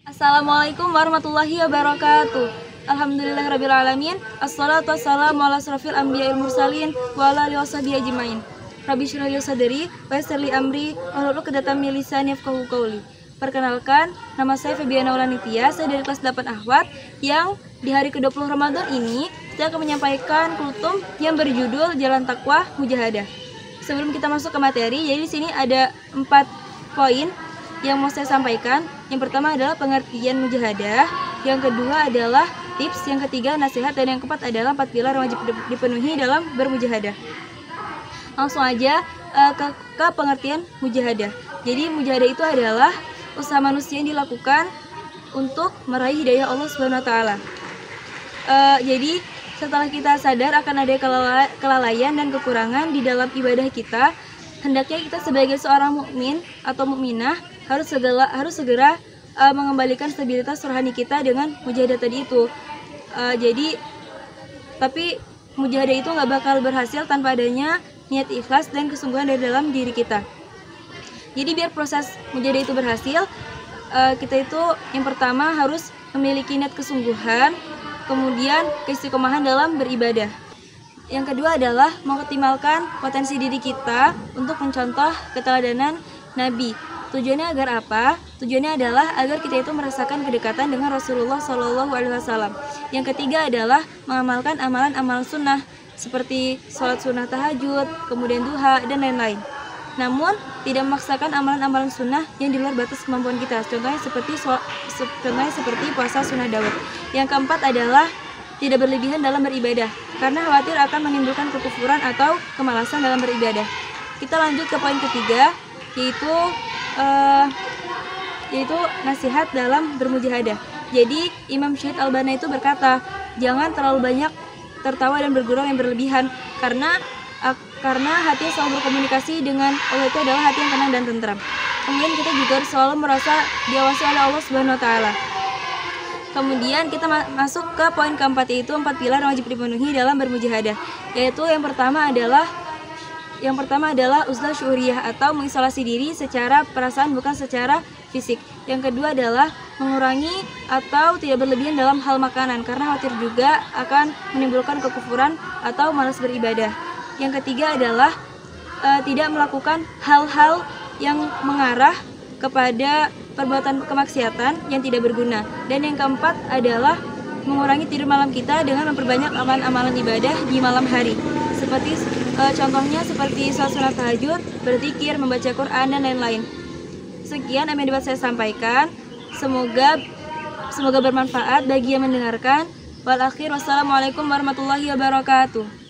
Assalamualaikum warahmatullahi wabarakatuh. Alhamdulillahirrabbilalamin. Assalatu wassalamu ala asrafil anbiya'il mursalin wa ala alihi washabihi ajmain. Rabbi shrah li sadri wa yassir li amri wahlul 'uqdatam min lisani yafqahu qawli. Perkenalkan, nama saya Febiana Ulanitya, saya dari kelas 8 Ahwat yang di hari ke-20 Ramadan ini saya akan menyampaikan kultum yang berjudul Jalan Taqwa Mujahadah. Sebelum kita masuk ke materi, jadi di sini ada 4 poin yang mau saya sampaikan. Yang pertama adalah pengertian mujahadah, yang kedua adalah tips, yang ketiga nasihat, dan yang keempat adalah 4 pilar yang wajib dipenuhi dalam bermujahadah. Langsung aja ke pengertian mujahadah. Jadi mujahadah itu adalah usaha manusia yang dilakukan untuk meraih hidayah Allah Subhanahu wa taala. Jadi setelah kita sadar akan ada kelalaian dan kekurangan di dalam ibadah kita, hendaknya kita sebagai seorang mukmin atau mukminah harus segera mengembalikan stabilitas rohani kita dengan mujahadah tadi itu. Tapi mujahadah itu nggak bakal berhasil tanpa adanya niat ikhlas dan kesungguhan dari dalam diri kita. Jadi biar proses mujahadah itu berhasil, kita itu yang pertama harus memiliki niat kesungguhan, kemudian keistiqomahan dalam beribadah. Yang kedua adalah mengoptimalkan potensi diri kita untuk mencontoh keteladanan Nabi. Tujuannya agar apa? Tujuannya adalah agar kita itu merasakan kedekatan dengan Rasulullah SAW. Yang ketiga adalah mengamalkan amalan-amalan sunnah seperti sholat sunnah tahajud, kemudian duha, dan lain-lain. Namun tidak memaksakan amalan-amalan sunnah yang di luar batas kemampuan kita. Contohnya seperti puasa sunnah Daud. Yang keempat adalah tidak berlebihan dalam beribadah, karena khawatir akan menimbulkan kekufuran atau kemalasan dalam beribadah. Kita lanjut ke poin ketiga, yaitu nasihat dalam bermujahadah. Jadi Imam Syahid Al-Banna itu berkata, jangan terlalu banyak tertawa dan bergurau yang berlebihan, karena hati yang selalu berkomunikasi dengan Allah itu adalah hati yang tenang dan tentram. Kemudian kita juga harus selalu merasa diawasi oleh Allah Subhanahu wa taala. Kemudian kita masuk ke poin keempat, yaitu 4 pilar yang wajib dipenuhi dalam bermujahadah. Yaitu yang pertama adalah uzlah syuriyah atau mengisolasi diri secara perasaan bukan secara fisik. Yang kedua adalah mengurangi atau tidak berlebihan dalam hal makanan, karena khawatir juga akan menimbulkan kekufuran atau malas beribadah. Yang ketiga adalah tidak melakukan hal-hal yang mengarah kepada perbuatan kemaksiatan yang tidak berguna. Dan yang keempat adalah mengurangi tidur malam kita dengan memperbanyak amalan-amalan ibadah di malam hari. Contohnya seperti sholat sunnah tahajud, berzikir, membaca Quran, dan lain-lain. Sekian yang dapat saya sampaikan. Semoga bermanfaat bagi yang mendengarkan. Wal akhir, wassalamualaikum warahmatullahi wabarakatuh.